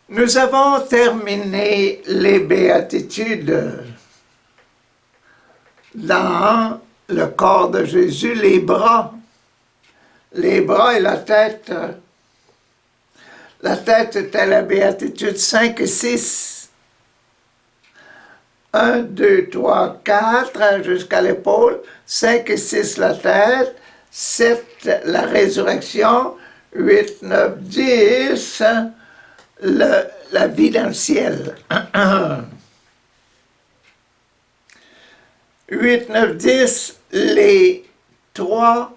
Nous avons terminé les béatitudes dans le corps de Jésus, les bras et la tête. La tête était la béatitude 5 et 6. 1, 2, 3, 4 jusqu'à l'épaule, 5 et 6 la tête, 7 la résurrection, 8, 9, 10 la vie dans le ciel. 8, 9, 10 les 3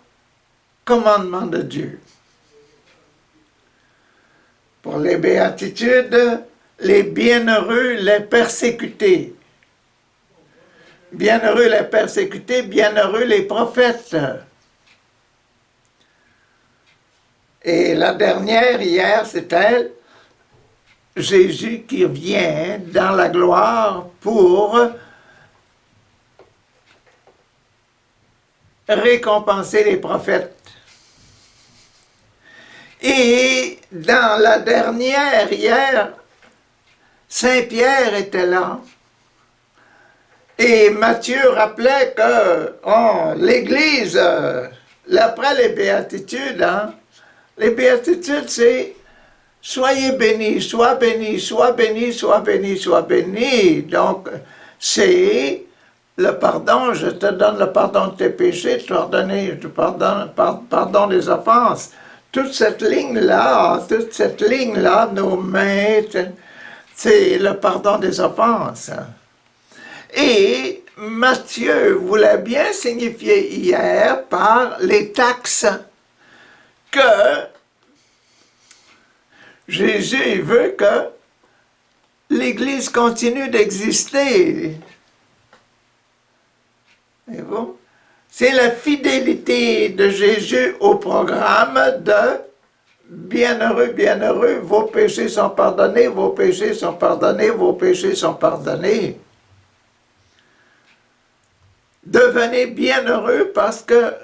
commandements de Dieu. Pour les béatitudes, les bienheureux, les persécutés. Bienheureux les persécutés, bienheureux les prophètes. Et la dernière, hier, c'était Jésus qui vient dans la gloire pour récompenser les prophètes. Et dans la dernière, hier, Saint Pierre était là. Et Matthieu rappelait que l'Église, après les béatitudes, les béatitudes, c'est « Soyez bénis, sois béni, sois béni, sois béni, sois béni ». Donc, c'est le pardon, je te donne le pardon de tes péchés, je pardon des offenses. Toute cette ligne-là nous met, c'est le pardon des offenses. Et Matthieu voulait bien signifier hier par les taxes que Jésus veut que l'Église continue d'exister. Et bon, c'est la fidélité de Jésus au programme de bienheureux, bienheureux, vos péchés sont pardonnés, vos péchés sont pardonnés, vos péchés sont pardonnés. Devenez bienheureux parce que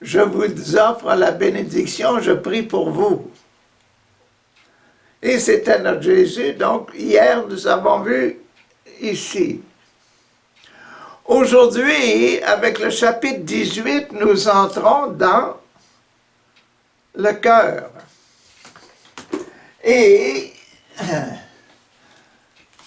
je vous offre la bénédiction, je prie pour vous. Et c'était notre Jésus, donc hier nous avons vu ici. Aujourd'hui, avec le chapitre 18, nous entrons dans le cœur. Et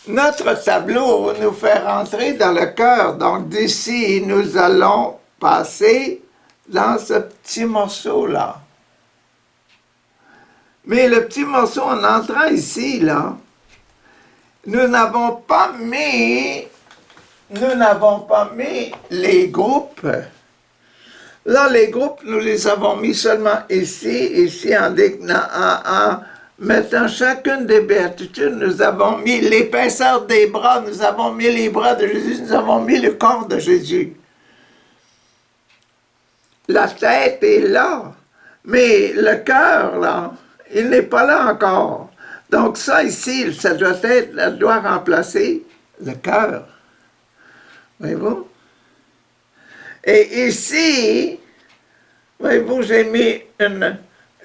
notre tableau nous fait rentrer dans le cœur. Donc d'ici, nous allons passer dans ce petit morceau-là. Mais le petit morceau, en entrant ici, là, nous n'avons pas mis les groupes. Là, les groupes, nous les avons mis seulement ici, en mettant chacune des béatitudes, nous avons mis l'épaisseur des bras, nous avons mis les bras de Jésus, nous avons mis le corps de Jésus. La tête est là, mais le cœur, là, il n'est pas là encore. Donc ça ici, ça doit remplacer le cœur. Voyez-vous? Et ici, voyez-vous, j'ai mis une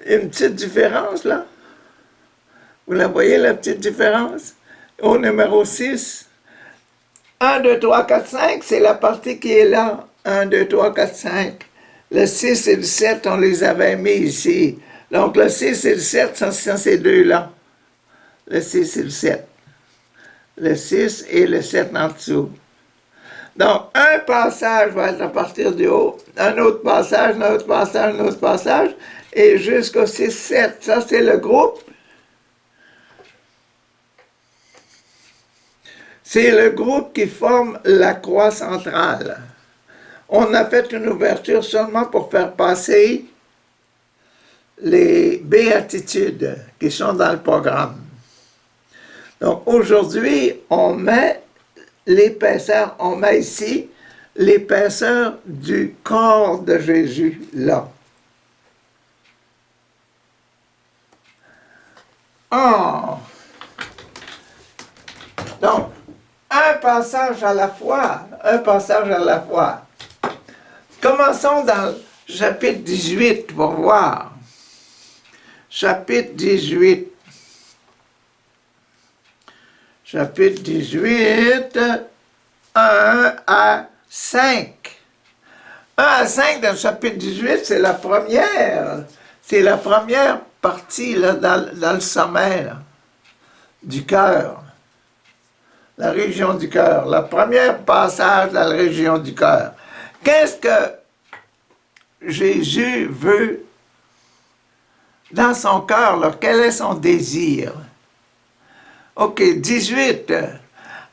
petite différence là. Vous la voyez, la petite différence? Au numéro 6. 1, 2, 3, 4, 5, c'est la partie qui est là. 1, 2, 3, 4, 5. Le 6 et le 7, on les avait mis ici. Donc le 6 et le 7, sont ces deux-là. Le 6 et le 7. Le 6 et le 7 en dessous. Donc, un passage va être à partir du haut, un autre passage, un autre passage, un autre passage, et jusqu'au 6, 7. Ça, c'est le groupe. C'est le groupe qui forme la croix centrale. On a fait une ouverture seulement pour faire passer les béatitudes qui sont dans le programme. Donc, aujourd'hui, on met l'épaisseur, on met ici l'épaisseur du corps de Jésus, là. Donc, un passage à la fois, Commençons dans le chapitre 18 pour voir. Chapitre 18. chapitre 18, 1 à 5. 1 à 5 dans le chapitre 18, c'est la première. C'est la première partie là, dans le sommet là, du cœur. La région du cœur. Le premier passage dans la région du cœur. Qu'est-ce que Jésus veut dans son cœur? Là? Quel est son désir? OK, 18.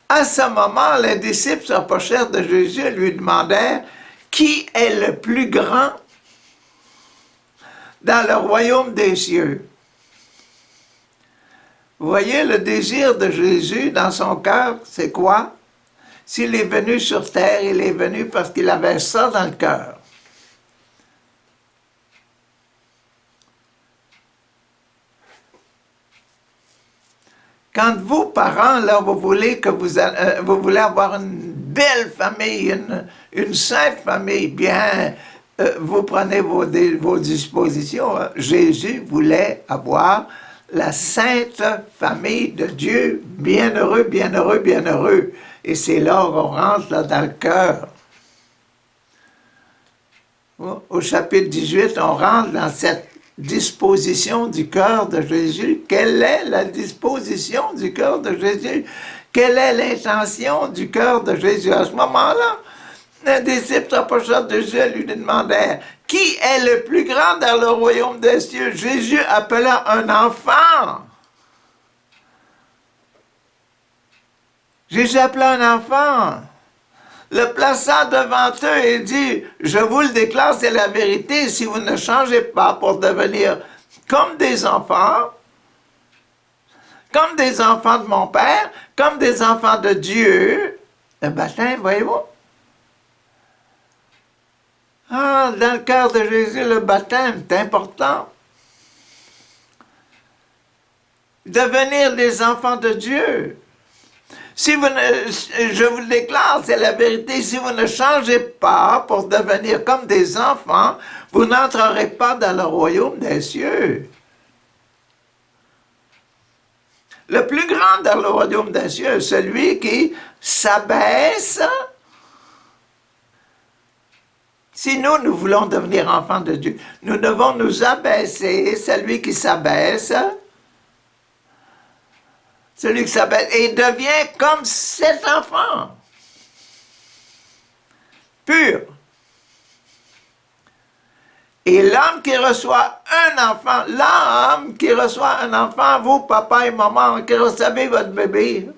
À ce moment, les disciples s'approchèrent de Jésus et lui demandèrent qui est le plus grand dans le royaume des cieux. Vous voyez, le désir de Jésus dans son cœur, c'est quoi? S'il est venu sur terre, il est venu parce qu'il avait ça dans le cœur. Quand vous, parents, là, vous voulez avoir une belle famille, une sainte famille, bien, vous prenez vos dispositions. Hein. Jésus voulait avoir la sainte famille de Dieu, bienheureux, bienheureux, bienheureux. Et c'est là qu'on rentre là, dans le cœur. Au chapitre 18, on rentre dans cette disposition du cœur de Jésus. Quelle est la disposition du cœur de Jésus? Quelle est l'intention du cœur de Jésus? À ce moment-là, les disciples s'approchèrent de Jésus et lui demandèrent « Qui est le plus grand dans le royaume des cieux? » Jésus appela un enfant. Jésus appela un enfant, le plaça devant eux et dit « Je vous le déclare, c'est la vérité, si vous ne changez pas pour devenir comme des enfants de mon Père, comme des enfants de Dieu, le baptême, voyez-vous? Ah, dans le cœur de Jésus, le baptême est important. Devenir des enfants de Dieu. Si vous je vous le déclare, c'est la vérité, si vous ne changez pas pour devenir comme des enfants, vous n'entrerez pas dans le royaume des cieux. Le plus grand dans le royaume des cieux, celui qui s'abaisse. Si nous voulons devenir enfants de Dieu, nous devons nous abaisser, celui qui s'abaisse. Celui qui s'appelle et devient comme cet enfant, pur. Et l'homme qui reçoit un enfant, vous, papa et maman, qui recevez votre bébé.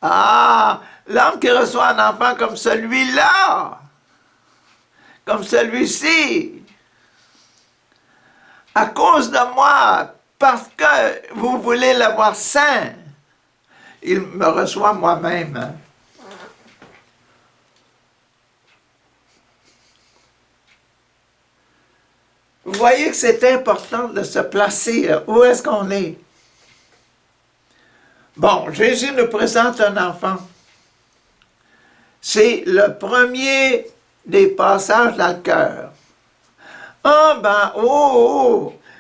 Ah, l'homme qui reçoit un enfant comme celui-là, comme celui-ci, à cause de moi, parce que vous voulez l'avoir saint, il me reçoit moi-même. Vous voyez que c'est important de se placer. Où est-ce qu'on est? Bon, Jésus nous présente un enfant. C'est le premier des passages dans le cœur. Ah ben,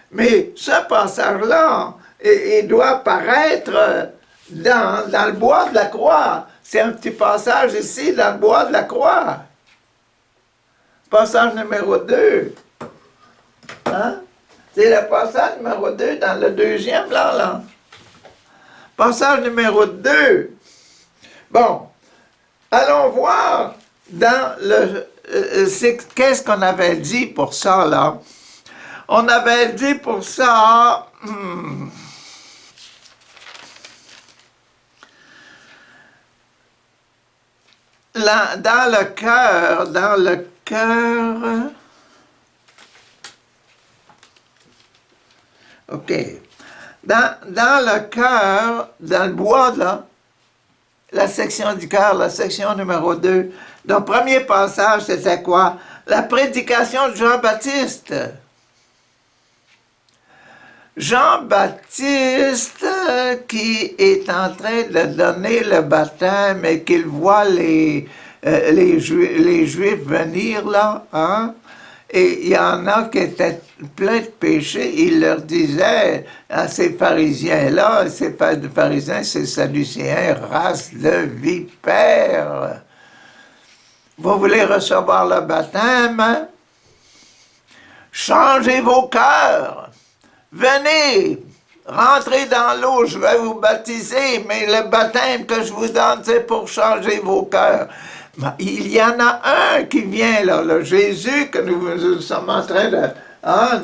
mais ce passage-là, il doit apparaître dans le bois de la croix. C'est un petit passage ici, dans le bois de la croix. Passage numéro 2. Hein? C'est le passage numéro 2 dans le deuxième, là. Passage numéro 2. Bon, allons voir dans le... qu'est-ce qu'on avait dit pour ça, là? On avait dit pour ça, là, dans le cœur, ok, dans le cœur, dans le bois, là, la section du cœur, la section numéro 2, le premier passage, c'était quoi? La prédication de Jean-Baptiste. Jean-Baptiste qui est en train de donner le baptême et qu'il voit les Juifs venir là, hein? Et il y en a qui étaient pleins de péchés. Il leur disait à ces pharisiens-là, ces pharisiens, ces sadducéens, race de vipères, vous voulez recevoir le baptême? Changez vos cœurs. Venez, rentrez dans l'eau, je vais vous baptiser, mais le baptême que je vous donne, c'est pour changer vos cœurs. Il y en a un qui vient, là, le Jésus que nous sommes en train de...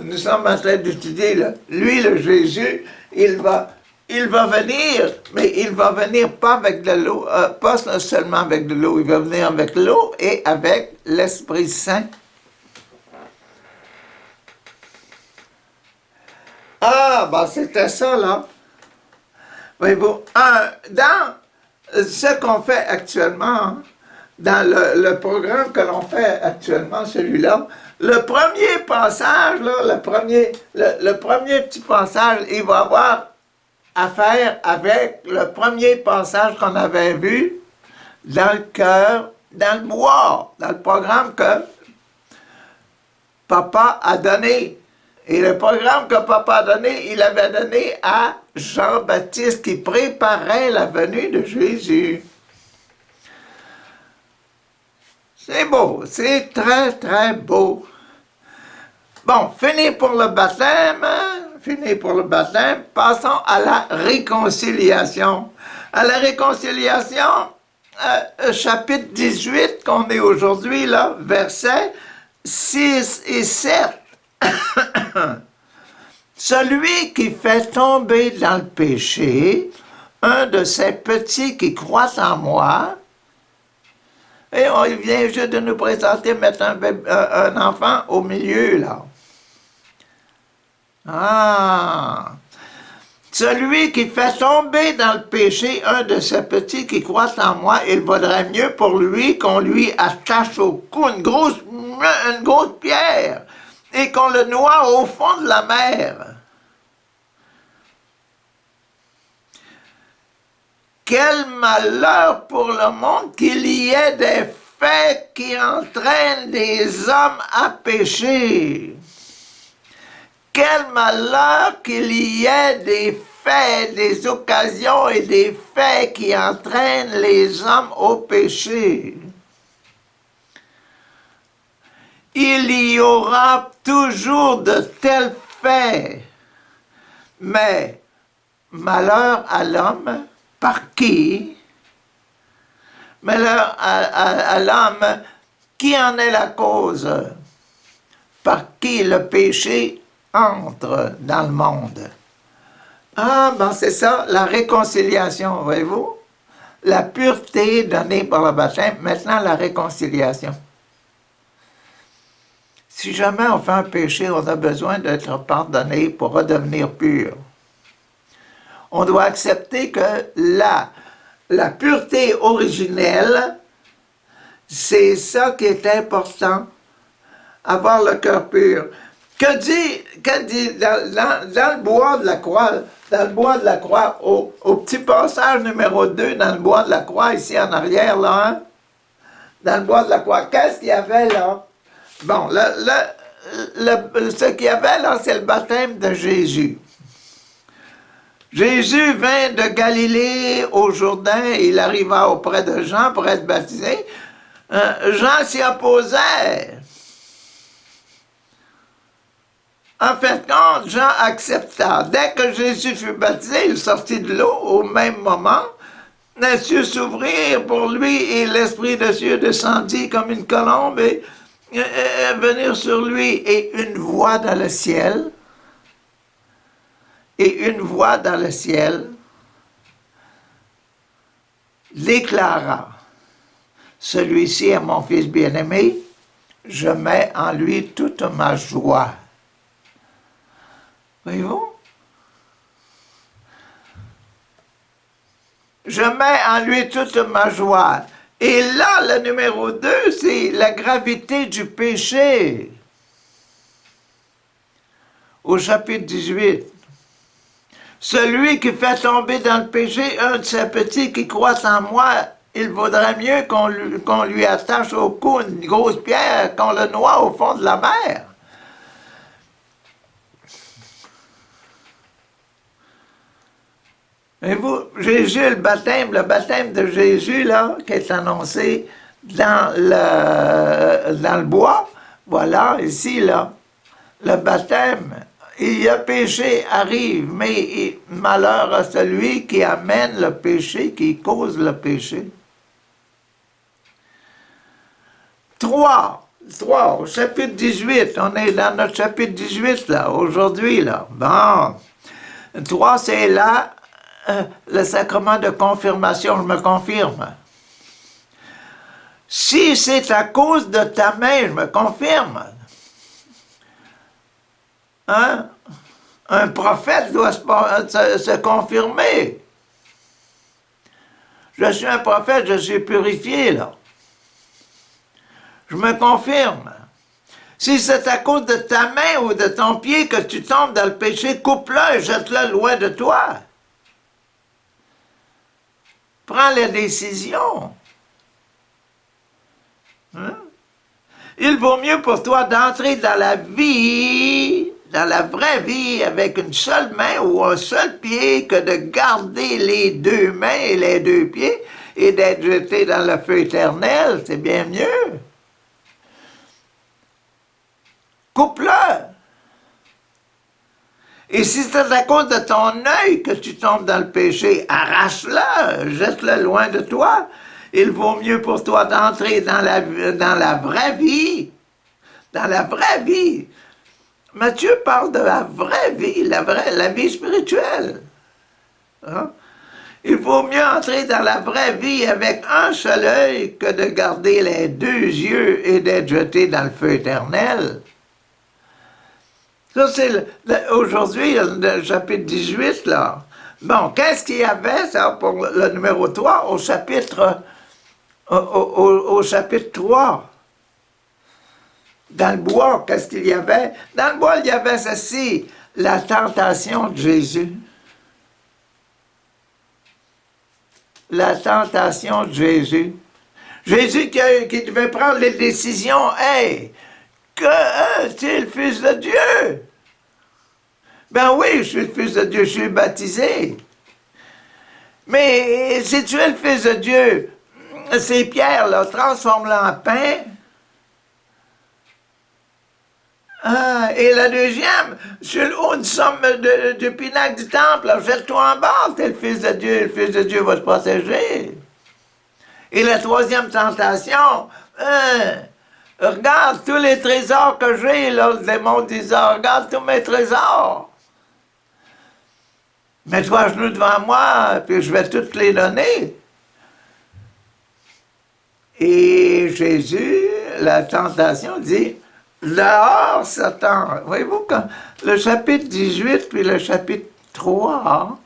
nous sommes en train d'étudier, là. Lui, le Jésus, il va venir, mais il va venir pas avec de l'eau, pas seulement avec de l'eau, il va venir avec l'eau et avec l'Esprit Saint. C'était ça, là. Voyez-vous, dans ce qu'on fait actuellement, dans le programme que l'on fait actuellement, celui-là, le premier passage, là, le premier petit passage, il va avoir à faire avec le premier passage qu'on avait vu dans le cœur, dans le bois, dans le programme que Papa a donné. Et le programme que Papa a donné, il avait donné à Jean-Baptiste qui préparait la venue de Jésus. C'est beau, c'est très, très beau. Bon, fini pour le baptême, passons à la réconciliation. À la réconciliation, chapitre 18, qu'on est aujourd'hui, là, versets 6 et 7. Celui qui fait tomber dans le péché un de ces petits qui croient en moi, et il vient juste de nous présenter, mettre un enfant au milieu, là. Celui qui fait tomber dans le péché un de ces petits qui croient en moi, il vaudrait mieux pour lui qu'on lui attache au cou une grosse pierre et qu'on le noie au fond de la mer. Quel malheur pour le monde qu'il y ait des faits qui entraînent des hommes à pécher. Quel malheur qu'il y ait des faits, des occasions et des faits qui entraînent les hommes au péché. Il y aura toujours de tels faits, mais malheur à l'homme, par qui? Malheur à l'homme, qui en est la cause? Par qui le péché entre dans le monde? C'est ça, la réconciliation, voyez-vous? La pureté donnée par le baptême, maintenant la réconciliation. Si jamais on fait un péché, on a besoin d'être pardonné pour redevenir pur. On doit accepter que la pureté originelle, c'est ça qui est important, avoir le cœur pur. Que dit dans le bois de la croix, au petit passage numéro 2, dans le bois de la croix, ici en arrière, là, hein? Dans le bois de la croix, qu'est-ce qu'il y avait là? Bon, ce qu'il y avait là, c'est le baptême de Jésus. Jésus vint de Galilée au Jourdain, il arriva auprès de Jean pour être baptisé. Jean s'y opposait. En fait, quand Jean accepta, dès que Jésus fut baptisé, il sortit de l'eau au même moment. Les cieux s'ouvrirent pour lui et l'Esprit de Dieu descendit comme une colombe et venir sur lui et une voix dans le ciel. Et une voix dans le ciel déclara, celui-ci est mon fils bien-aimé, je mets en lui toute ma joie. Voyez-vous? Je mets en lui toute ma joie. Et là, le numéro 2, c'est la gravité du péché. Au chapitre 18. Celui qui fait tomber dans le péché un de ces petits qui croient en moi, il vaudrait mieux qu'on lui attache au cou une grosse pierre, qu'on le noie au fond de la mer. Et vous, Jésus, le baptême de Jésus, là, qui est annoncé dans le bois, voilà, ici, là, le baptême, il y a péché, arrive, mais malheur à celui qui amène le péché, qui cause le péché. 3, au chapitre 18, on est dans notre chapitre 18, là, aujourd'hui, là. Bon, 3, c'est là, le sacrement de confirmation, je me confirme. Si c'est à cause de ta main, je me confirme. Hein? Un prophète doit se confirmer. Je suis un prophète, je suis purifié, là. Je me confirme. Si c'est à cause de ta main ou de ton pied que tu tombes dans le péché, coupe-le et jette-le loin de toi. Prends la décision. Hein? Il vaut mieux pour toi d'entrer dans la vie, dans la vraie vie, avec une seule main ou un seul pied, que de garder les deux mains et les deux pieds et d'être jeté dans le feu éternel. C'est bien mieux. Coupe-le. Et si c'est à cause de ton œil que tu tombes dans le péché, arrache-le, jette-le loin de toi. Il vaut mieux pour toi d'entrer dans la vraie vie. Dans la vraie vie. Matthieu parle de la vraie vie, la vie spirituelle. Hein? Il vaut mieux entrer dans la vraie vie avec un seul œil que de garder les deux yeux et d'être jeté dans le feu éternel. Ça, c'est aujourd'hui, le chapitre 18, là. Bon, qu'est-ce qu'il y avait, ça, pour le numéro 3, au chapitre 3? Dans le bois, qu'est-ce qu'il y avait? Dans le bois, il y avait ceci, la tentation de Jésus. La tentation de Jésus. Jésus qui devait prendre les décisions. Hey! Que es-tu le Fils de Dieu? Ben oui, je suis le Fils de Dieu, je suis baptisé. Mais si tu es le Fils de Dieu, ces pierres-là, transforme-les en pain. Ah, et la deuxième, sur le haut du pinacle du temple, jette-toi en bas, t'es le Fils de Dieu va te protéger. Et la troisième tentation, regarde tous les trésors que j'ai, là, le démon disait, regarde tous mes trésors. Mets-toi à genoux devant moi, puis je vais toutes les donner. Et Jésus, la tentation, dit, dehors, Satan. Voyez-vous, quand le chapitre 18 puis le chapitre 3,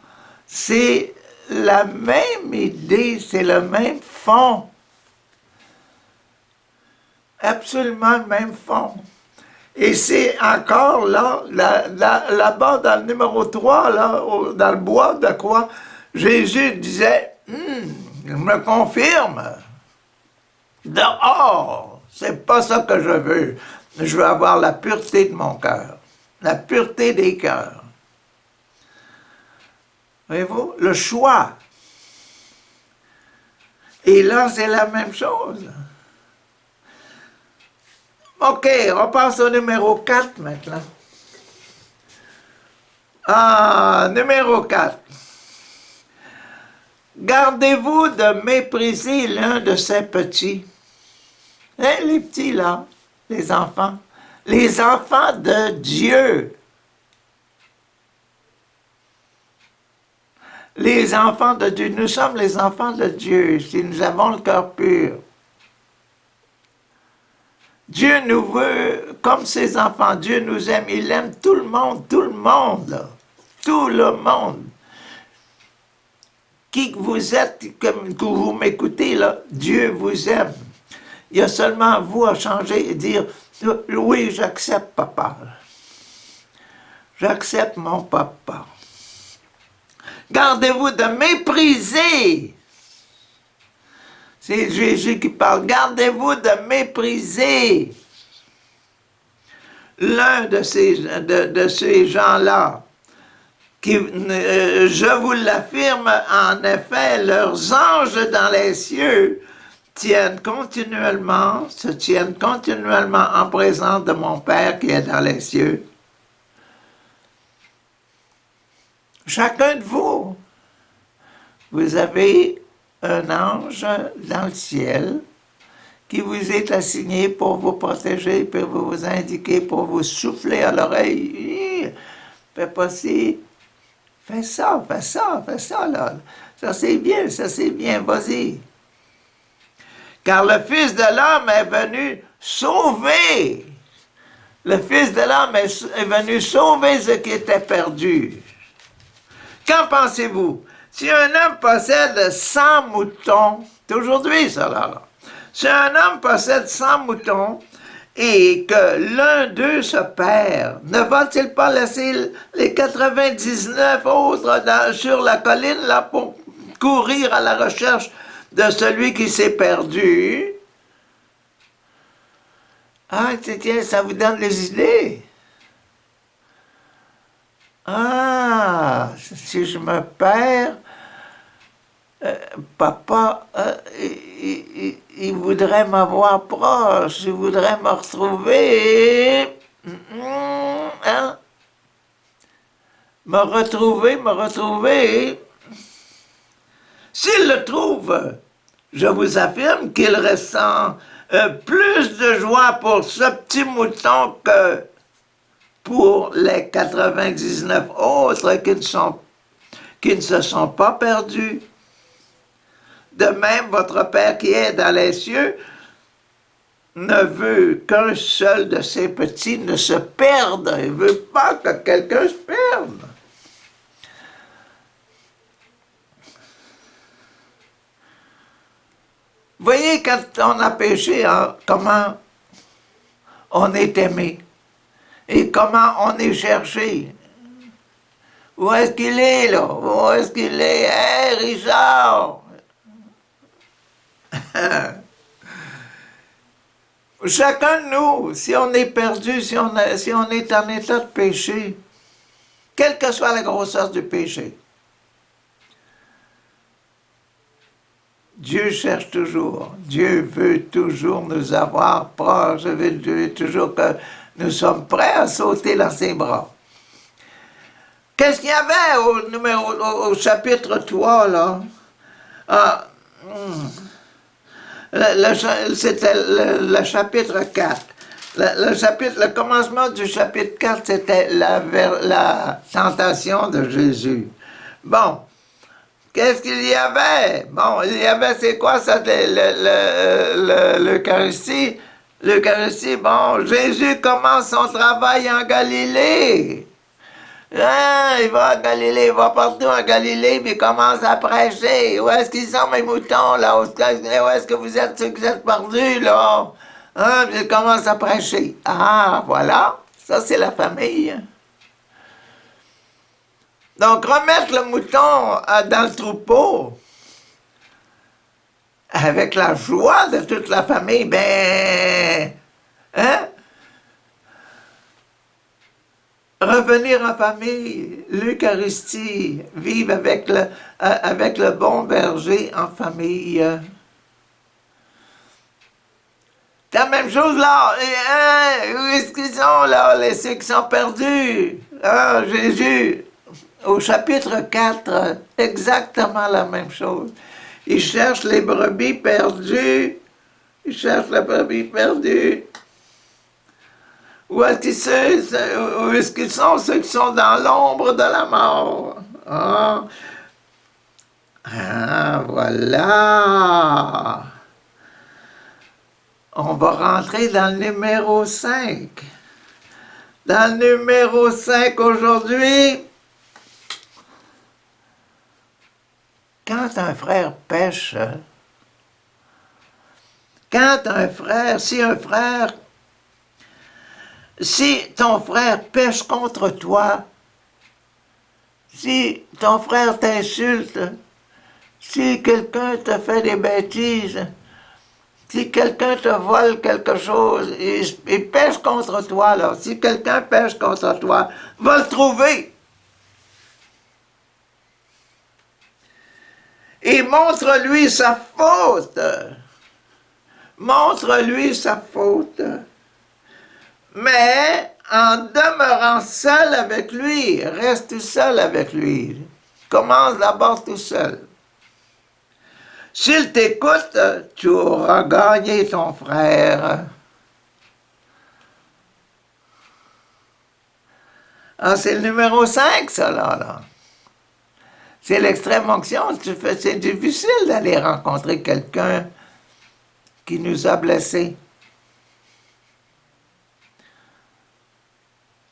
c'est la même idée, c'est le même fond. Absolument le même fond. Et c'est encore là, là-bas dans le numéro 3, là, dans le bois de quoi, Jésus disait, je me confirme, dehors, c'est pas ça que je veux. Je veux avoir la pureté de mon cœur, la pureté des cœurs. Voyez-vous, le choix. Et là, c'est la même chose. OK, on passe au numéro 4 maintenant. Ah, numéro 4. Gardez-vous de mépriser l'un de ces petits. Hein, les petits là, les enfants. Les enfants de Dieu. Les enfants de Dieu. Nous sommes les enfants de Dieu si nous avons le cœur pur. Dieu nous veut comme ses enfants. Dieu nous aime. Il aime tout le monde, là. Tout le monde. Qui que vous êtes, comme que vous m'écoutez, là, Dieu vous aime. Il y a seulement vous à changer et dire, oui, j'accepte papa. J'accepte mon papa. Gardez-vous de mépriser C'est Jésus qui parle. Gardez-vous de mépriser l'un de ces gens-là. Je vous l'affirme, en effet, leurs anges dans les cieux se tiennent continuellement en présence de mon Père qui est dans les cieux. Chacun de vous, vous avez un ange dans le ciel qui vous est assigné pour vous protéger, pour vous indiquer, pour vous souffler à l'oreille. Fais pas ci, fais ça, là. Ça c'est bien, vas-y. Car le Fils de l'homme est venu sauver. Le Fils de l'homme est venu sauver ce qui était perdu. Qu'en pensez-vous? Si un homme possède 100 moutons, c'est aujourd'hui ça là, si un homme possède 100 moutons et que l'un d'eux se perd, ne va-t-il pas laisser les 99 autres sur la colline là pour courir à la recherche de celui qui s'est perdu? Ah, tiens, ça vous donne des idées. Ah, si je me perds, papa, il voudrait m'avoir proche, il voudrait me retrouver, hein? Me retrouver. S'il le trouve, je vous affirme qu'il ressent plus de joie pour ce petit mouton que pour les 99 autres qui ne se sont pas perdus. De même, votre Père qui est dans les cieux ne veut qu'un seul de ses petits ne se perde. Il ne veut pas que quelqu'un se perde. Voyez, quand on a péché, hein, comment on est aimé et comment on est cherché. Où est-ce qu'il est, là? Où est-ce qu'il est? Hé, Richard! Chacun de nous, si on est perdu, si on est en état de péché, quelle que soit la grosseur du péché, Dieu cherche toujours. Dieu veut toujours nous avoir proches. Dieu veut toujours que nous sommes prêts à sauter dans ses bras. Qu'est-ce qu'il y avait au chapitre 3, là? C'était le chapitre 4. Le commencement du chapitre 4, c'était la tentation de Jésus. Bon. Qu'est-ce qu'il y avait? Bon, il y avait, c'est quoi ça, l'Eucharistie? L'Eucharistie, bon, Jésus commence son travail en Galilée. Hein, il va en Galilée, il va partout en Galilée, puis il commence à prêcher. Où est-ce qu'ils sont, mes moutons, là? Où est-ce que vous êtes, ceux qui êtes perdus, là? Hein, puis il commence à prêcher. Ah, voilà, ça c'est la famille. Donc, remettre le mouton dans le troupeau, avec la joie de toute la famille, ben, hein? Revenir en famille, l'Eucharistie, vivre avec le bon berger en famille. C'est la même chose là, hein? Où est-ce qu'ils sont là, ceux qui sont perdus? Ah, Jésus! Au chapitre 4, exactement la même chose. Il cherche les brebis perdues. Il cherche les brebis perdues. Où est-ce qu'ils sont ceux qui sont dans l'ombre de la mort? Ah, voilà. On va rentrer dans le numéro 5. Dans le numéro 5 aujourd'hui, quand un frère pêche, si ton frère pêche contre toi, si ton frère t'insulte, Si quelqu'un te fait des bêtises, si quelqu'un te vole quelque chose, il pêche contre toi, là. Si quelqu'un pêche contre toi, va le trouver. Et montre-lui sa faute. Montre-lui sa faute. Mais en demeurant seul avec lui, reste seul avec lui. Commence d'abord tout seul. S'il t'écoute, tu auras gagné ton frère. Ah, c'est le numéro 5, ça, là. C'est l'extrême onction. C'est difficile d'aller rencontrer quelqu'un qui nous a blessés.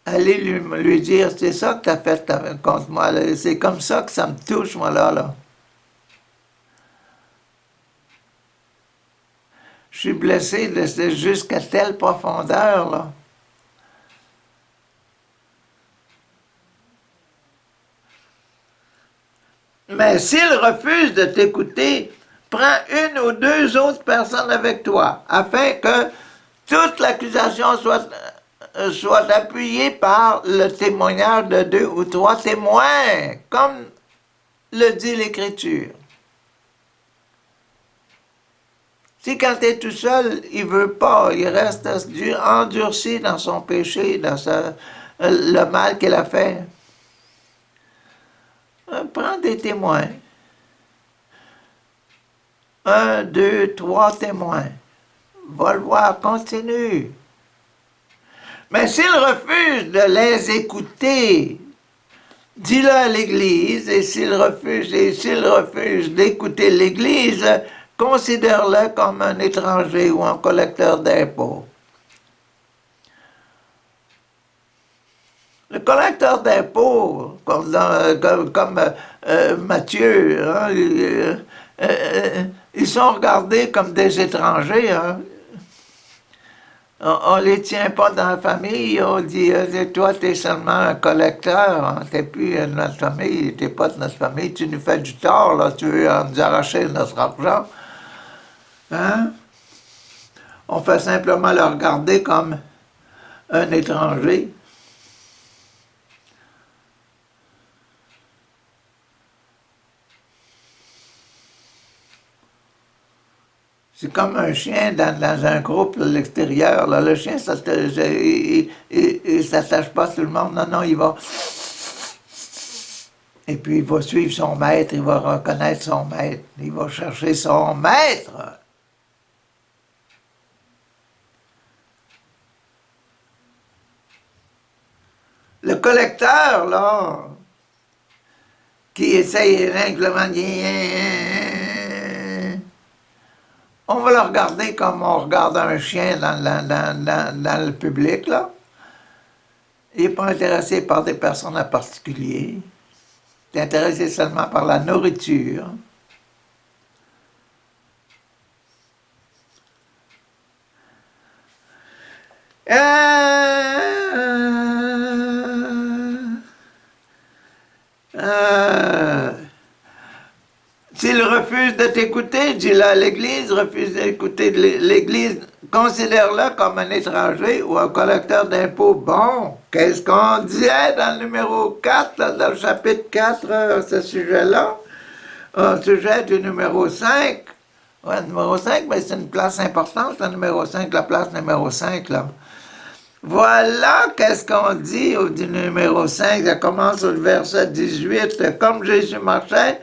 Allez lui dire, c'est ça que tu as fait contre moi. C'est comme ça que ça me touche, moi, là. Je suis blessé jusqu'à telle profondeur, là. Mais s'il refuse de t'écouter, prends une ou deux autres personnes avec toi, afin que toute l'accusation soit appuyée par le témoignage de 2 ou 3 témoins, comme le dit l'Écriture. Si quand tu es tout seul, il ne veut pas, il reste endurci dans son péché, dans le mal qu'il a fait, prends des témoins. 1, 2, 3 témoins. Va le voir, continue. Mais s'il refuse de les écouter, dis-le à l'Église, et s'il refuse d'écouter l'Église, considère-le comme un étranger ou un collecteur d'impôts. Le collecteur d'impôts, comme Matthieu, hein, ils sont regardés comme des étrangers. Hein. On ne les tient pas dans la famille, on dit toi tu es seulement un collecteur, hein, tu n'es plus de notre famille, tu n'es pas de notre famille, tu nous fais du tort, là, tu veux nous arracher notre argent. Hein? On fait simplement le regarder comme un étranger. C'est comme un chien dans un groupe à l'extérieur. Là. Le chien, il ne s'attache pas à tout le monde. Non, il va... Et puis, il va suivre son maître, il va reconnaître son maître. Il va chercher son maître. Le collecteur, là, qui essaye simplement on va le regarder comme on regarde un chien dans le public, là. Il n'est pas intéressé par des personnes en particulier. Il est intéressé seulement par la nourriture. S'il refuse de t'écouter, dis-le à l'Église, refuse d'écouter l'Église, considère-le comme un étranger ou un collecteur d'impôts. Bon, qu'est-ce qu'on disait dans le numéro 4, là, dans le chapitre 4, ce sujet-là? Au sujet du numéro 5. Ouais, le numéro 5, mais c'est une place importante, le numéro 5, la place numéro 5, là. Voilà qu'est-ce qu'on dit au numéro 5, ça commence au verset 18. Comme Jésus marchait,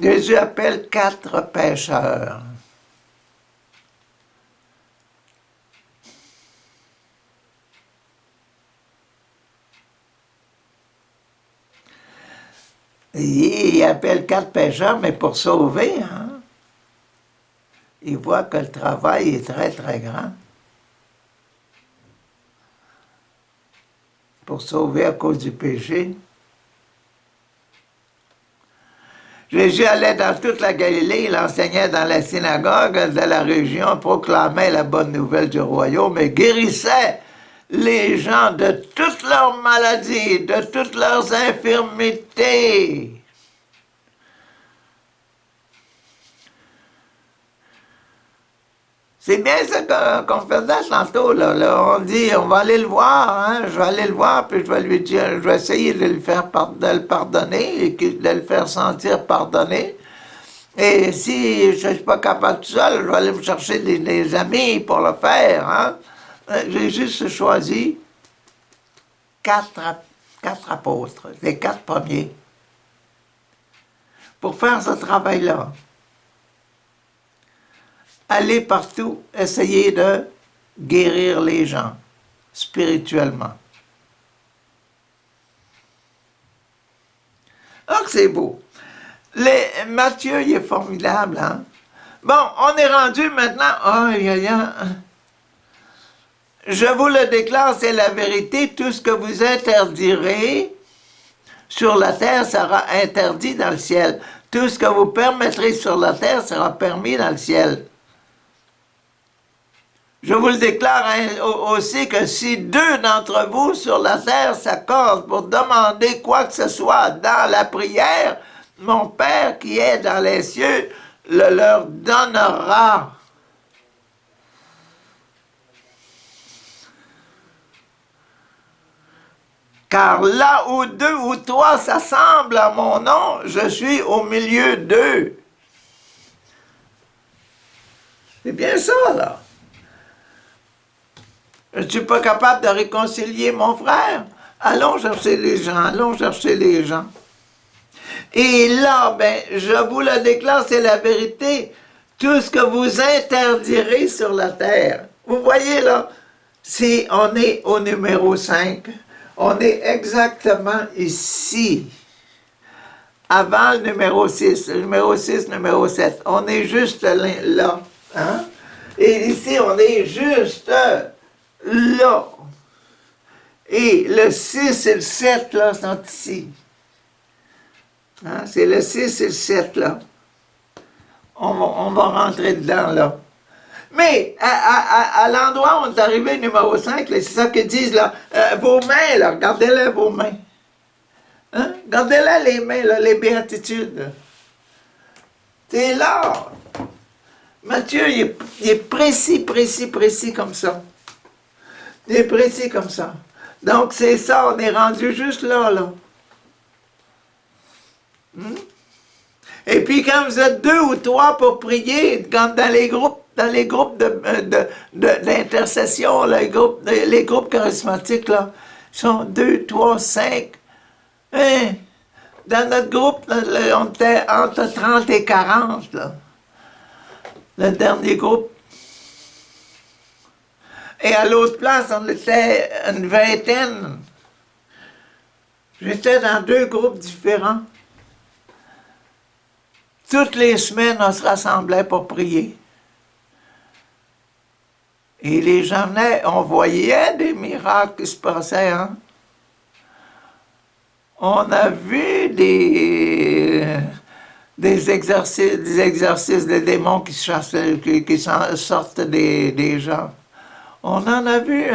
Jésus appelle 4 pécheurs. Il appelle 4 pécheurs, mais pour sauver, hein? Il voit que le travail est très, très grand. Pour sauver à cause du péché. Jésus allait dans toute la Galilée, il enseignait dans la synagogue de la région, proclamait la bonne nouvelle du royaume et guérissait les gens de toutes leurs maladies, de toutes leurs infirmités. C'est bien ça qu'on faisait tantôt, là. On dit, on va aller le voir, hein. Je vais aller le voir, puis je vais lui dire, je vais essayer de de le pardonner, et de le faire sentir pardonné. Et si je ne suis pas capable tout seul, je vais aller me chercher des amis pour le faire, hein. J'ai juste choisi quatre, quatre apôtres, les quatre premiers, pour faire ce travail-là. Aller partout, essayer de guérir les gens spirituellement. Donc c'est beau. Matthieu, il est formidable, hein? Bon, on est rendu maintenant. Oh, je vous le déclare, c'est la vérité. Tout ce que vous interdirez sur la terre sera interdit dans le ciel. Tout ce que vous permettrez sur la terre sera permis dans le ciel. Je vous le déclare aussi que si deux d'entre vous sur la terre s'accordent pour demander quoi que ce soit dans la prière, mon Père qui est dans les cieux le leur donnera. Car là où deux ou trois s'assemblent à mon nom, je suis au milieu d'eux. C'est bien ça, là. Je ne suis pas capable de réconcilier mon frère. Allons chercher les gens, allons chercher les gens. Et là, ben, je vous le déclare, c'est la vérité. Tout ce que vous interdirez sur la terre. Vous voyez là, si on est au numéro 5, on est exactement ici. Avant le numéro 6, numéro 6, numéro 7. On est juste là. Hein? Et ici, on est juste là. Et le 6 et le 7, là, sont ici. Hein? C'est le 6 et le 7, là. On va rentrer dedans, là. Mais, à l'endroit où on est arrivé, numéro 5, c'est ça qu'ils disent, là. Vos mains, là, regardez-les, vos mains. Hein? Regardez-les, les mains, là, les béatitudes. C'est là. Matthieu, il est précis, précis, précis comme ça. Il est précis comme ça. Donc, c'est ça, on est rendu juste là, là. Et puis, quand vous êtes deux ou trois pour prier, quand dans les groupes d'intercession, les groupes charismatiques, là, sont 2, 3, 5. Hein? Dans notre groupe, là, on était entre 30 et 40, là. Le dernier groupe. Et à l'autre place, on était une vingtaine. J'étais dans deux groupes différents. Toutes les semaines, on se rassemblait pour prier. Et les gens venaient, on voyait des miracles qui se passaient, hein? On a vu des exercices des démons qui sortent des gens. On en a vu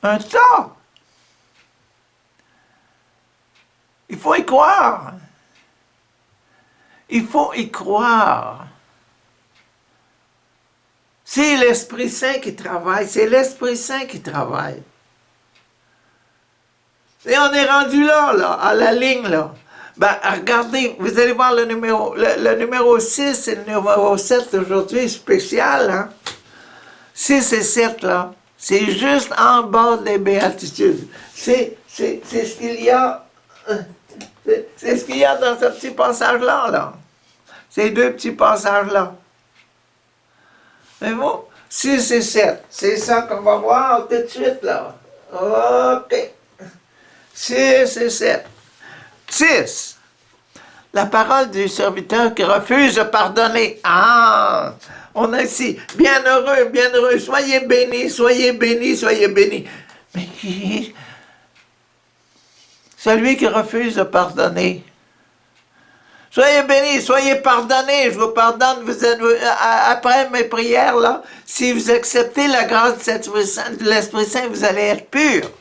un tas. Il faut y croire. Il faut y croire. C'est l'Esprit Saint qui travaille. C'est l'Esprit Saint qui travaille. Et on est rendu là, à la ligne, là. Ben, regardez, vous allez voir le numéro 6 et le numéro 7 aujourd'hui, spécial, hein. 6 et 7, là, c'est juste en bas des béatitudes. C'est ce qu'il y a, c'est ce qu'il y a dans ce petit passage-là, là. Ces deux petits passages-là. Mais bon, 6 et 7, c'est ça qu'on va voir tout de suite, là. OK. 6 et 7. 6. La parole du serviteur qui refuse de pardonner. Ah! On a ici, bienheureux, soyez bénis, soyez bénis, soyez bénis. Mais celui qui refuse de pardonner. Soyez bénis, soyez pardonnés, je vous pardonne, vous êtes, après mes prières, là, si vous acceptez la grâce de l'Esprit Saint, vous allez être purs.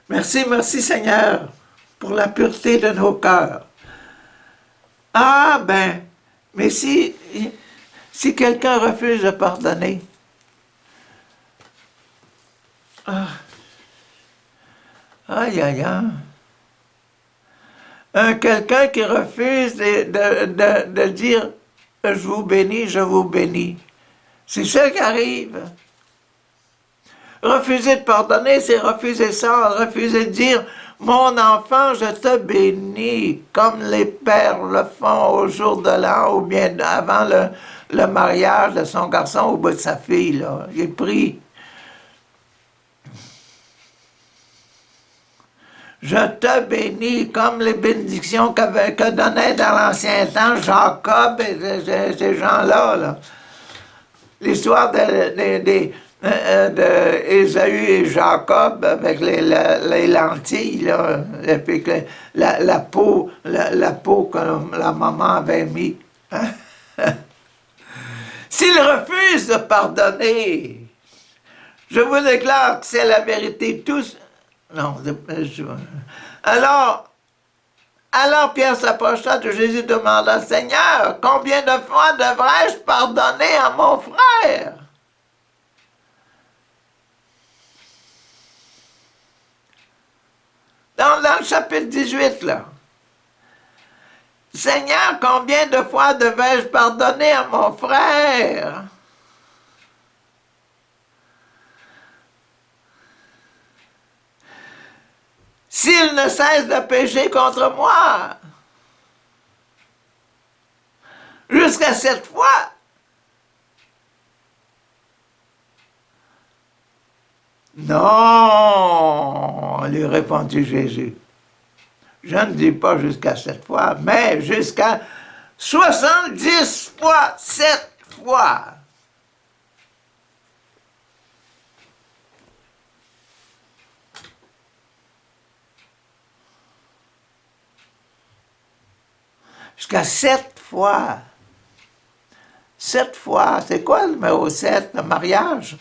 Merci, merci Seigneur, pour la pureté de nos cœurs. Ah ben, Mais si quelqu'un refuse de pardonner, ah, aïe, aïe, aïe. Quelqu'un qui refuse de dire je vous bénis, je vous bénis. C'est ça qui arrive. Refuser de pardonner, c'est refuser ça, refuser de dire mon enfant, je te bénis, comme les pères le font au jour de l'an ou bien avant le mariage de son garçon au bout de sa fille. Là. Il prie. Je te bénis, comme les bénédictions que donnait dans l'ancien temps Jacob et ces gens-là. Là. L'histoire d'Ésaü et Jacob avec les lentilles, là, et puis que la peau que la maman avait mis. S'il refuse de pardonner, je vous déclare que c'est la vérité. Tous. Non, alors Pierre s'approcha de Jésus et demanda, Seigneur, combien de fois devrais-je pardonner à mon frère? Dans le chapitre 18, là. Seigneur, combien de fois devais-je pardonner à mon frère? S'il ne cesse de pécher contre moi, jusqu'à 7 fois. Non, lui répondit Jésus. Je ne dis pas jusqu'à 7 fois, mais jusqu'à 70 fois 7 fois. Jusqu'à 7 fois. 7 fois. C'est quoi le numéro 7? Le mariage?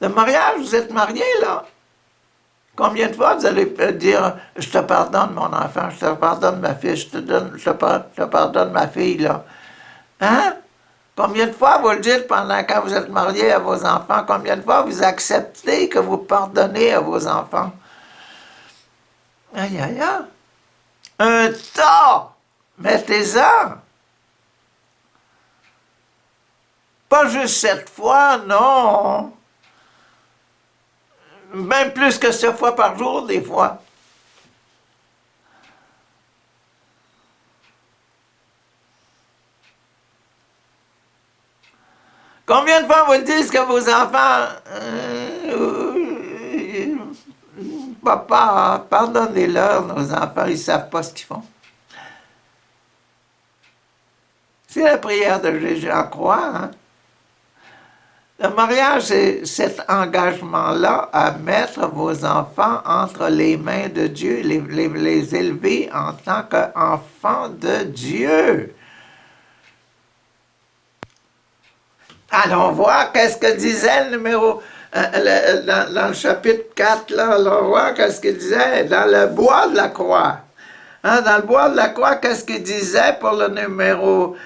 Le mariage, vous êtes mariés, là. Combien de fois vous allez dire « Je te pardonne, mon enfant, je te pardonne, ma fille, je te pardonne, ma fille, là. » Hein? Combien de fois vous le dites pendant quand vous êtes mariés à vos enfants? Combien de fois vous acceptez que vous pardonnez à vos enfants? Aïe, aïe, aïe. Un tas! Mettez-en! Pas juste 7 fois, non! Même plus que 7 fois par jour, des fois. Combien de fois vous dites que vos enfants... Papa, pardonnez-leur, nos enfants, ils ne savent pas ce qu'ils font. C'est la prière de Jésus en croix, hein? Le mariage, c'est cet engagement-là à mettre vos enfants entre les mains de Dieu, les élever en tant qu'enfants de Dieu. Allons voir qu'est-ce que disait le numéro... dans le chapitre 4, là, allons voir qu'est-ce qu'il disait dans le bois de la croix. Hein, dans le bois de la croix, qu'est-ce qu'il disait pour le numéro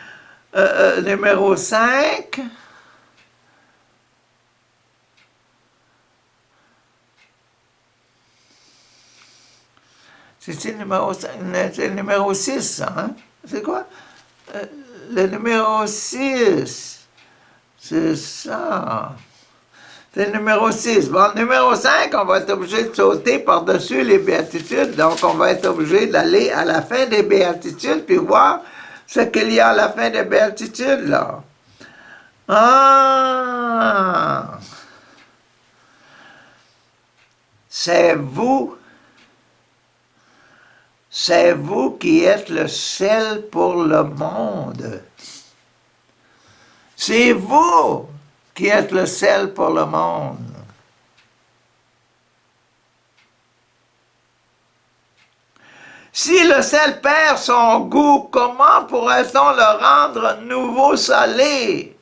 5? C'est le numéro 6, hein? C'est quoi? Le numéro 6. C'est ça. C'est le numéro 6. Bon, le numéro 5, on va être obligé de sauter par-dessus les béatitudes. Donc, on va être obligé d'aller à la fin des béatitudes puis voir ce qu'il y a à la fin des béatitudes, là. Ah! C'est vous qui êtes le sel pour le monde. C'est vous qui êtes le sel pour le monde. Si le sel perd son goût, comment pourrait-on le rendre nouveau salé?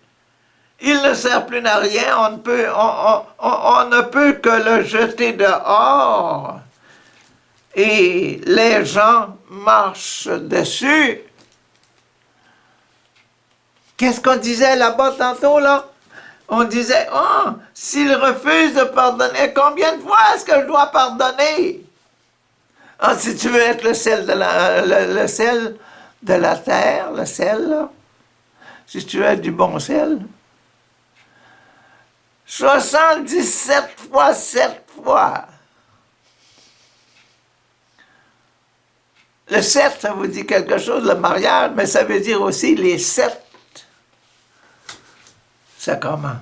Il ne sert plus à rien, on ne peut que le jeter dehors. Et les gens marchent dessus Qu'est-ce qu'on disait là-bas tantôt, là? On disait, oh, s'il refuse de pardonner, combien de fois est-ce que je dois pardonner? Ah, si tu veux être le sel de le sel de la terre, le sel, là, si tu veux être du bon sel, 77 fois, 7 fois. Le 7, ça vous dit quelque chose, le mariage, mais ça veut dire aussi les 7 sacrements.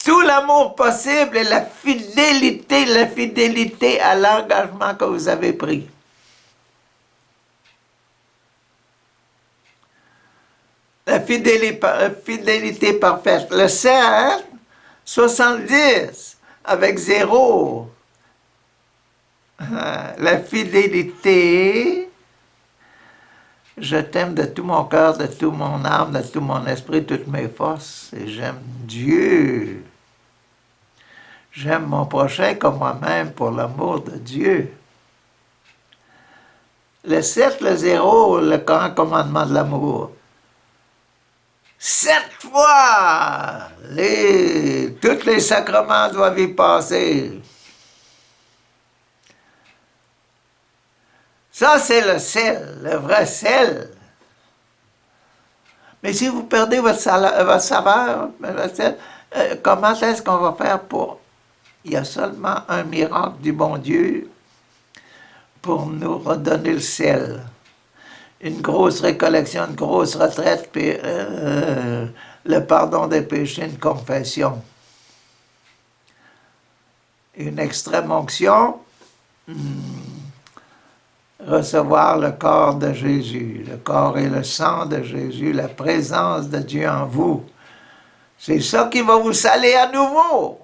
Tout l'amour possible et la fidélité à l'engagement que vous avez pris. La fidélité parfaite. Le 7, 70 avec 0. La fidélité, je t'aime de tout mon cœur, de toute mon âme, de tout mon esprit, de toutes mes forces, et j'aime Dieu. J'aime mon prochain comme moi-même pour l'amour de Dieu. Le 7, le 0, le grand commandement de l'amour. 7 fois! Tous les sacrements doivent y passer. Ça, c'est le sel, le vrai sel. Mais si vous perdez votre saveur, votre sel, comment est-ce qu'on va faire pour... Il y a seulement un miracle du bon Dieu pour nous redonner le sel. Une grosse récollection, une grosse retraite, puis le pardon des péchés, une confession. Une extrême onction, recevoir le corps de Jésus, le corps et le sang de Jésus, la présence de Dieu en vous. C'est ça qui va vous saler à nouveau.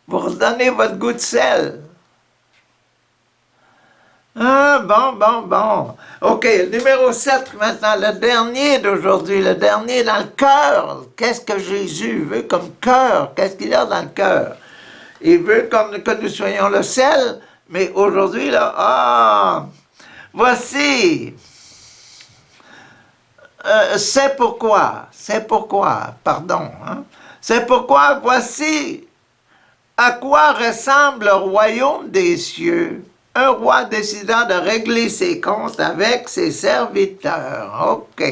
Vous redonnez votre goût de sel. Ah, bon. OK, le numéro 7 maintenant, le dernier d'aujourd'hui, le dernier dans le cœur. Qu'est-ce que Jésus veut comme cœur? Qu'est-ce qu'il a dans le cœur? Il veut que nous soyons le sel, mais aujourd'hui, là, voici. C'est pourquoi, pardon. C'est pourquoi, voici à quoi ressemble le royaume des cieux. Un roi décida de régler ses comptes avec ses serviteurs. OK.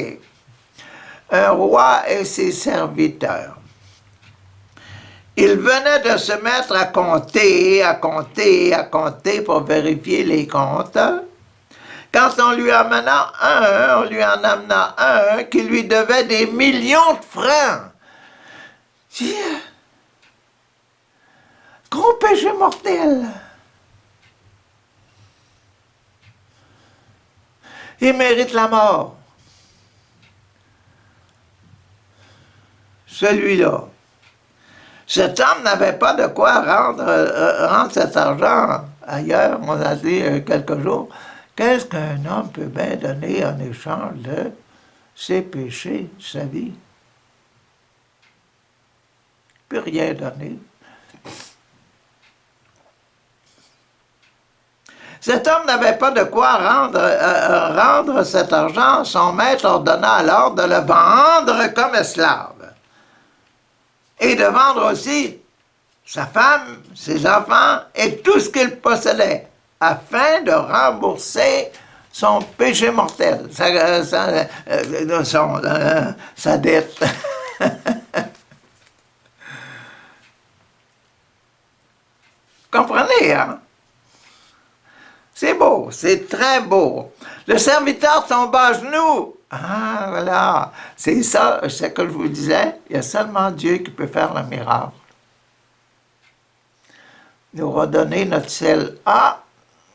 Un roi et ses serviteurs. Il venait de se mettre à compter pour vérifier les comptes. Quand on lui en amena un qui lui devait des millions de francs. Gros péché mortel. Il mérite la mort. Celui-là. Cet homme n'avait pas de quoi rendre cet argent ailleurs. On a dit quelques jours. Qu'est-ce qu'un homme peut bien donner en échange de ses péchés, sa vie? Il ne peut rien donner. Cet homme n'avait pas de quoi rendre cet argent. Son maître ordonna alors de le vendre comme esclave. Et de vendre aussi sa femme, ses enfants et tout ce qu'il possédait, afin de rembourser son péché mortel, sa dette. Comprenez, hein? C'est beau, c'est très beau. Le serviteur tomba à genoux. Ah, voilà. C'est ça, c'est ce que je vous disais. Il y a seulement Dieu qui peut faire le miracle. Nous redonner notre sel. Ah,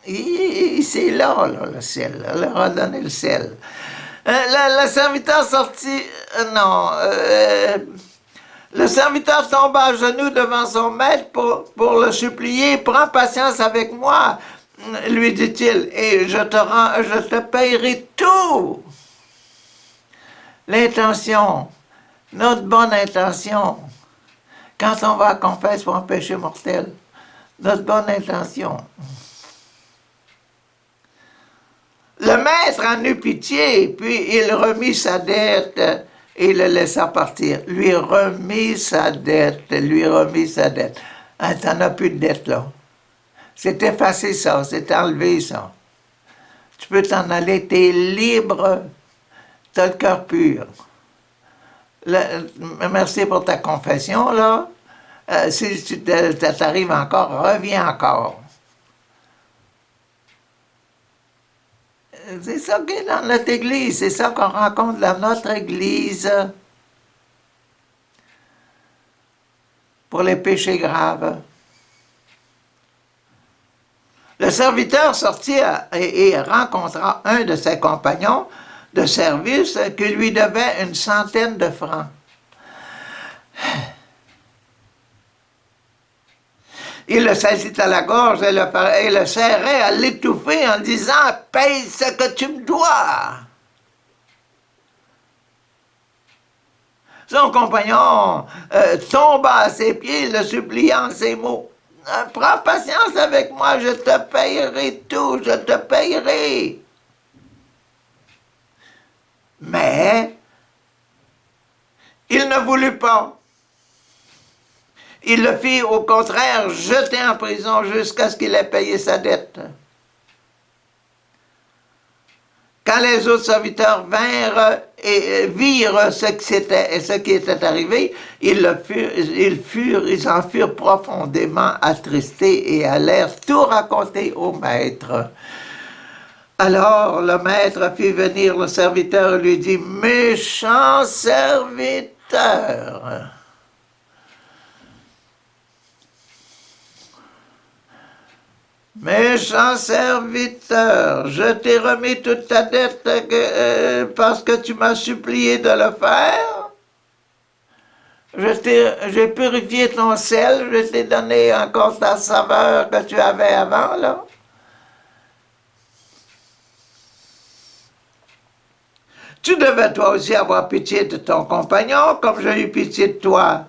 c'est là, le sel. Redonner le sel. Le serviteur sortit... le serviteur tomba à genoux devant son maître pour le supplier. « Prends patience avec moi », lui dit-il, « et je te payerai tout. » L'intention, notre bonne intention, quand on va confesser pour un péché mortel, notre bonne intention. Le maître en eut pitié, puis il remit sa dette et le laissa partir. Lui remit sa dette, lui remit sa dette. Ah, t'en as plus de dette, là. C'est effacé, ça, c'est enlevé, ça. Tu peux t'en aller, t'es libre, t'as le cœur pur. Merci pour ta confession, là. Si tu t'arrives encore, reviens encore. C'est ça qui est dans notre Église, c'est ça qu'on rencontre dans notre Église pour les péchés graves. Le serviteur sortit et rencontra un de ses compagnons de service qui lui devait 100 de francs. Il le saisit à la gorge et le serrait à l'étouffer en disant « Paye ce que tu me dois !» Son compagnon tomba à ses pieds, le suppliant ces mots. « Prends patience avec moi, je te payerai tout, je te payerai. » Mais il ne voulut pas. Il le fit au contraire jeter en prison jusqu'à ce qu'il ait payé sa dette. Quand les autres serviteurs vinrent et virent ce qui était arrivé, ils en furent profondément attristés et allèrent tout raconter au maître. Alors le maître fit venir le serviteur et lui dit « Méchant serviteur !» Méchant serviteur, je t'ai remis toute ta dette parce que tu m'as supplié de le faire. J'ai purifié ton sel, je t'ai donné encore ta saveur que tu avais avant, là. Tu devais toi aussi avoir pitié de ton compagnon, comme j'ai eu pitié de toi.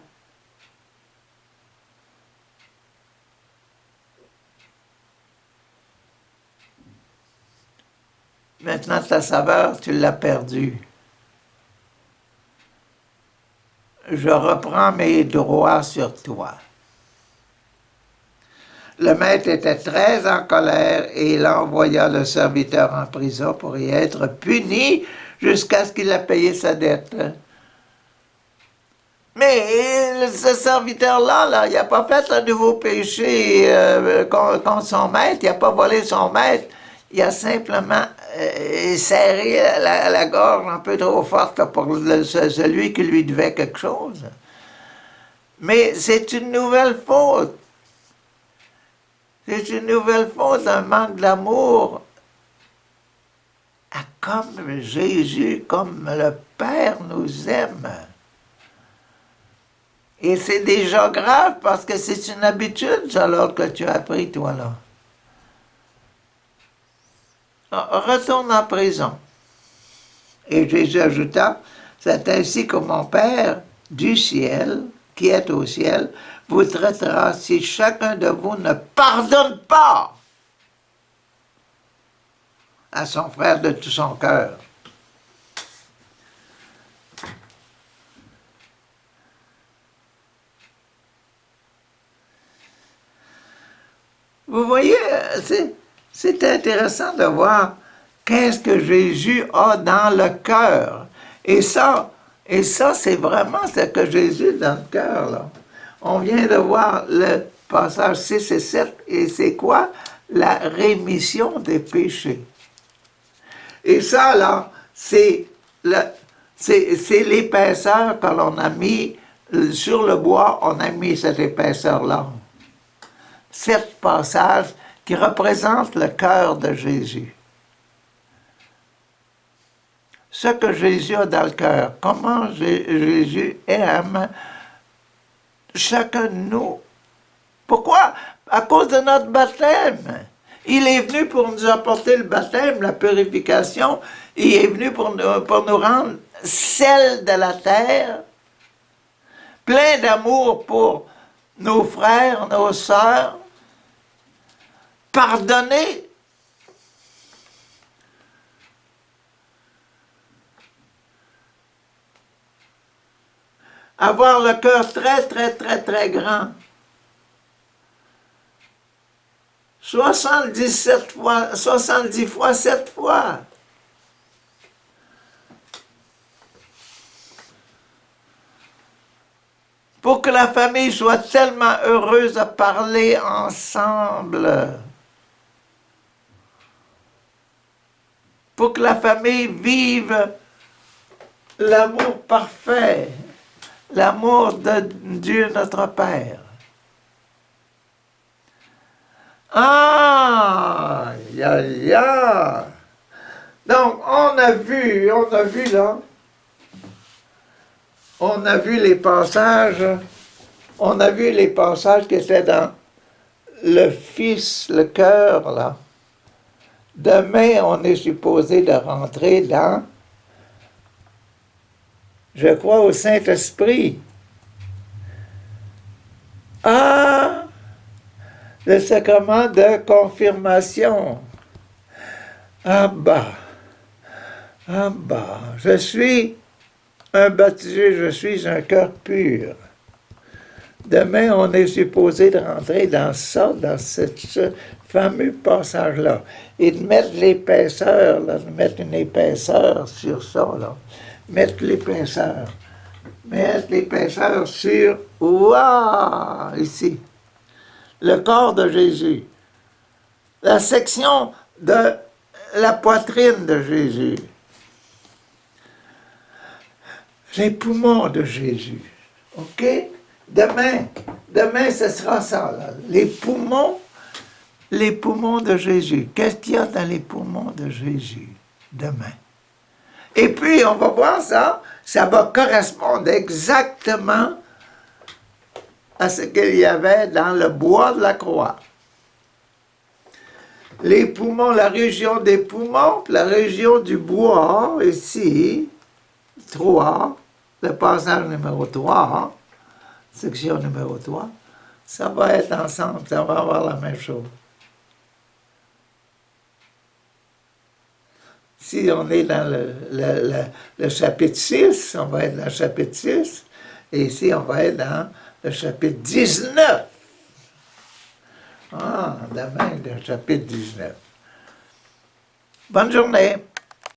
Maintenant, ta saveur, tu l'as perdue. Je reprends mes droits sur toi. Le maître était très en colère et il envoya le serviteur en prison pour y être puni jusqu'à ce qu'il ait payé sa dette. Mais ce serviteur-là, il n'a pas fait un nouveau péché contre son maître, il n'a pas volé son maître, il a simplement serré la gorge un peu trop forte pour celui qui lui devait quelque chose. Mais c'est une nouvelle faute. C'est une nouvelle faute, un manque d'amour. Comme Jésus, comme le Père nous aime. Et c'est déjà grave parce que c'est une habitude, alors que tu as pris, toi, là. Retourne en prison. Et Jésus ajouta, c'est ainsi que mon Père du ciel, qui est au ciel, vous traitera si chacun de vous ne pardonne pas à son frère de tout son cœur. Vous voyez, c'est intéressant de voir qu'est-ce que Jésus a dans le cœur. Et ça c'est vraiment ce que Jésus a dans le cœur, là. On vient de voir le passage 6 et 7, et c'est quoi? La rémission des péchés. Et ça, là, c'est l'épaisseur que l'on a mis sur le bois, on a mis cette épaisseur-là. 7 passages qui représentent le cœur de Jésus. Ce que Jésus a dans le cœur, comment Jésus aime chacun de nous. Pourquoi? À cause de notre baptême. Il est venu pour nous apporter le baptême, la purification. Il est venu pour nous rendre sel de la terre, plein d'amour pour nos frères, nos sœurs, pardonner. avoir le cœur très, très, très, très grand. 77 fois, 70 fois, 7 fois. Pour que la famille soit tellement heureuse à parler ensemble. Pour que la famille vive l'amour parfait, l'amour de Dieu notre Père. Ah, ya. Donc, on a vu là, on a vu les passages qui étaient dans le Fils, le cœur, là. Demain, on est supposé de rentrer dans, je crois, au Saint-Esprit. Ah, le sacrement de confirmation. Abba, je suis un baptisé, je suis un cœur pur. Demain, on est supposé de rentrer dans ça, dans ce fameux passage-là, et de mettre l'épaisseur, de mettre une épaisseur sur ça, là. Mettre l'épaisseur sur, waouh, ici, le corps de Jésus, la section de la poitrine de Jésus, les poumons de Jésus, ok? Demain, ce sera ça, là. Les poumons de Jésus. Qu'est-ce qu'il y a dans les poumons de Jésus demain? Et puis, on va voir ça, ça va correspondre exactement à ce qu'il y avait dans le bois de la croix. Les poumons, la région des poumons, la région du bois, ici, 3, le passage numéro 3, section numéro 3, ça va être ensemble, ça va avoir la même chose. Si on est dans le chapitre 6, on va être dans le chapitre 6, et ici on va être dans le chapitre 19. Ah, demain, le chapitre 19. Bonne journée.